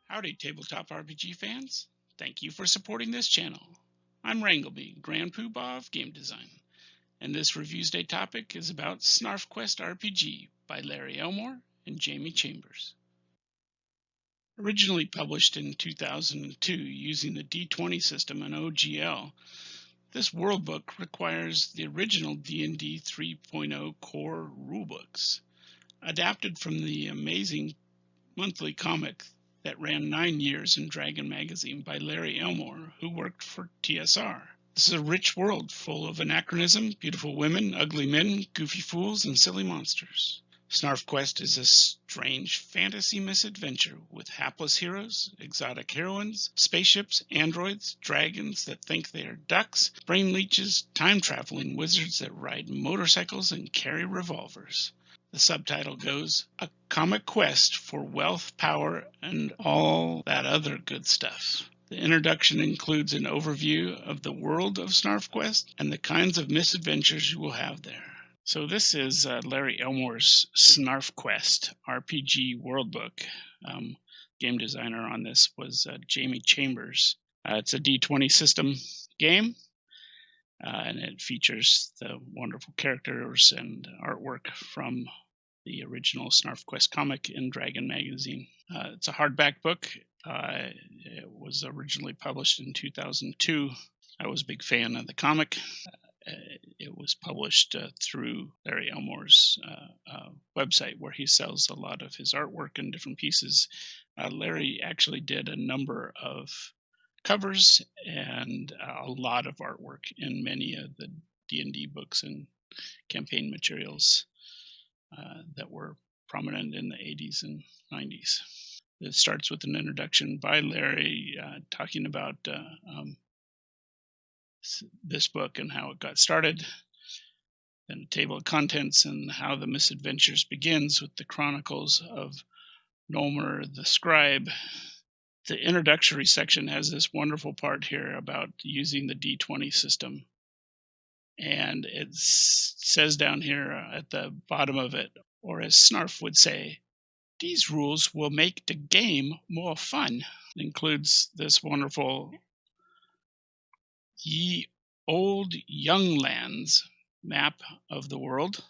Howdy, tabletop RPG fans. Thank you for supporting this channel. I'm Rangleby, Grand Poobah of Game Design, and this Reviews Day topic is about SnarfQuest RPG by Larry Elmore and Jamie Chambers. Originally published in 2002 using the D20 system and OGL, this worldbook requires the original D&D 3.0 core rulebooks, adapted from the amazing monthly comic that ran 9 years in Dragon magazine by Larry Elmore, who worked for TSR. This is a rich world full of anachronism, beautiful women, ugly men, goofy fools, and silly monsters. SnarfQuest is a strange fantasy misadventure with hapless heroes, exotic heroines, spaceships, androids, dragons that think they are ducks, brain leeches, time-traveling wizards that ride motorcycles and carry revolvers. The subtitle goes, A Comic Quest for Wealth, Power, and All That Other Good Stuff. The introduction includes an overview of the world of SnarfQuest and the kinds of misadventures you will have there. So this is Larry Elmore's SnarfQuest RPG worldbook. Game designer on this was Jamie Chambers. It's a D20 system game. And it features the wonderful characters and artwork from the original SnarfQuest comic in Dragon magazine. It's a hardback book. It was originally published in 2002. I was a big fan of the comic. It was published through Larry Elmore's website, where he sells a lot of his artwork and different pieces. Larry actually did a number of covers and a lot of artwork in many of the D&D books and campaign materials that were prominent in the 80s and 90s. It starts with an introduction by Larry talking about this book and how it got started, then a table of contents and how the misadventures begins with the chronicles of Elmore the scribe. The introductory section has this wonderful part here about using the D20 system. And it says down here at the bottom of it, or as Snarf would say, these rules will make the game more fun. It includes this wonderful Ye Old Young Lands map of the world,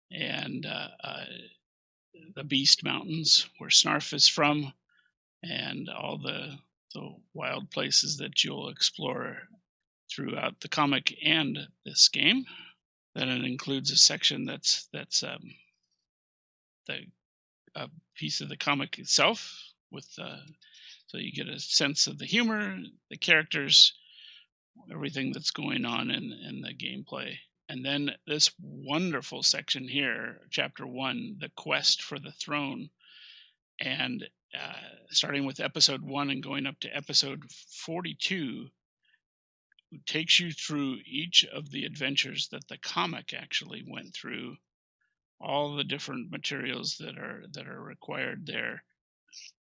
and the Beast Mountains, where Snarf is from, and all the wild places that you'll explore throughout the comic and this game. Then it includes a section that's a piece of the comic itself, with so you get a sense of the humor, the characters, everything that's going on in the gameplay. And then this wonderful section here, chapter 1, the quest for the throne, and starting with episode 1 and going up to episode 42, takes you through each of the adventures that the comic actually went through, all the different materials that are required there.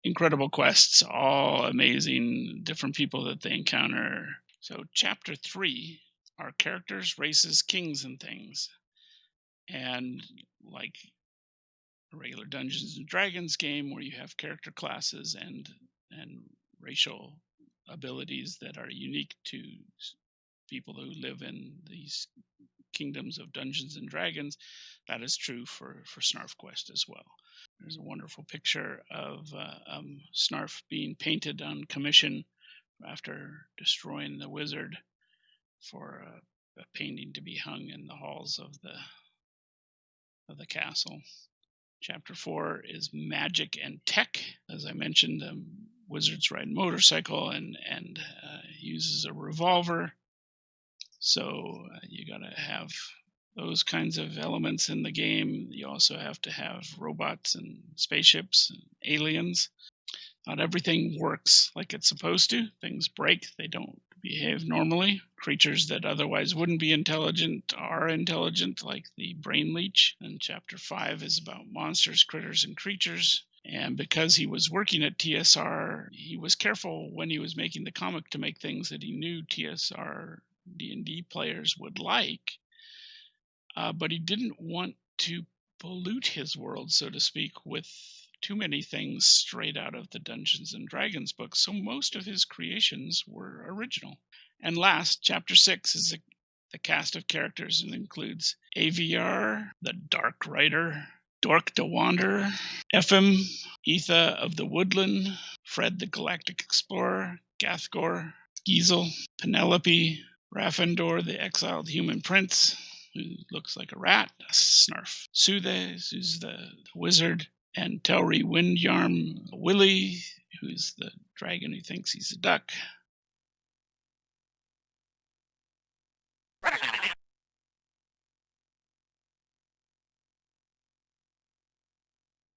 Incredible quests, all amazing, different people that they encounter. So chapter 3 are characters, races, kings, and things. And like a regular Dungeons and Dragons game, where you have character classes and racial abilities that are unique to people who live in these kingdoms of Dungeons and Dragons, that is true for SnarfQuest as well. There's a wonderful picture of Snarf being painted on commission after destroying the wizard, for a painting to be hung in the halls of the castle. Chapter 4 is magic and tech. As I mentioned, wizards ride motorcycle and uses a revolver. So you gotta have those kinds of elements in the game. You also have to have robots and spaceships and aliens. Not everything works like it's supposed to. Things break. They don't behave normally. Creatures that otherwise wouldn't be intelligent are intelligent, like the brain leech. And chapter 5 is about monsters, critters, and creatures. And because he was working at TSR, he was careful when he was making the comic to make things that he knew TSR D&D players would like. but he didn't want to pollute his world, so to speak, with too many things straight out of the Dungeons and Dragons book, so most of his creations were original. And last, chapter 6 is the cast of characters, and includes AVR, the Dark Rider, Dork the Wanderer, Ephim, Etha of the Woodland, Fred the Galactic Explorer, Gathgor, Giesel, Penelope, Raffendor the Exiled Human Prince, who looks like a rat, Snarf, Soothe, who's the wizard, and Telri Windyarm Willie, who's the dragon who thinks he's a duck.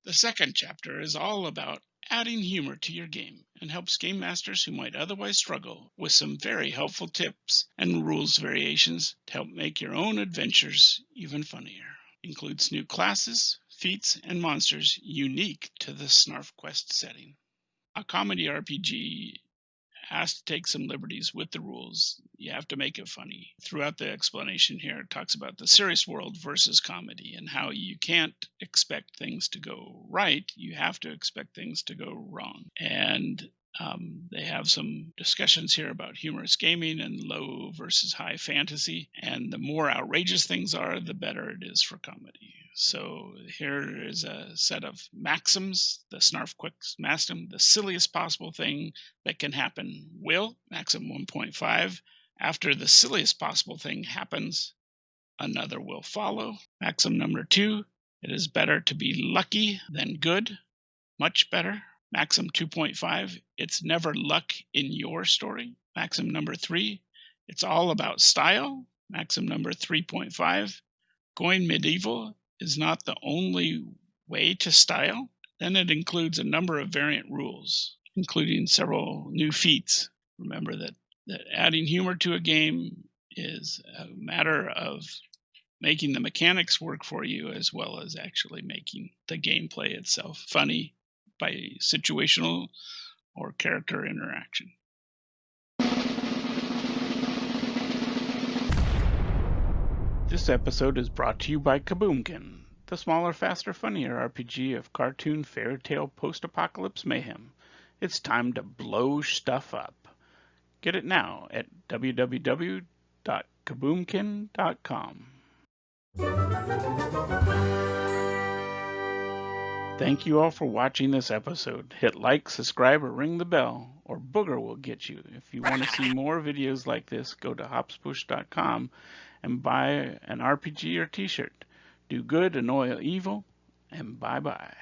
The second chapter is all about adding humor to your game and helps game masters who might otherwise struggle with some very helpful tips and rules variations to help make your own adventures even funnier. Includes new classes, feats, and monsters unique to the SnarfQuest setting. A comedy RPG has to take some liberties with the rules. You have to make it funny. Throughout the explanation here, it talks about the serious world versus comedy and how you can't expect things to go right. You have to expect things to go wrong. And they have some discussions here about humorous gaming and low versus high fantasy. And the more outrageous things are, the better it is for comedy. So here is a set of maxims, the SnarfQuest maxim, the silliest possible thing that can happen will, maxim 1.5. After the silliest possible thing happens, another will follow. Maxim number 2, it is better to be lucky than good, much better. Maxim 2.5, it's never luck in your story. Maxim number 3, it's all about style. Maxim number 3.5, going medieval is not the only way to style. Then it includes a number of variant rules, including several new feats. Remember that adding humor to a game is a matter of making the mechanics work for you as well as actually making the gameplay itself funny by situational or character interaction. This episode is brought to you by Kaboomkin, the smaller, faster, funnier RPG of cartoon, fairy tale, post-apocalypse mayhem. It's time to blow stuff up. Get it now at www.kaboomkin.com. Thank you all for watching this episode. Hit like, subscribe, or ring the bell, or Booger will get you. If you want to see more videos like this, go to hopspush.com and buy an RPG or t-shirt. Do good, annoy evil, and bye-bye.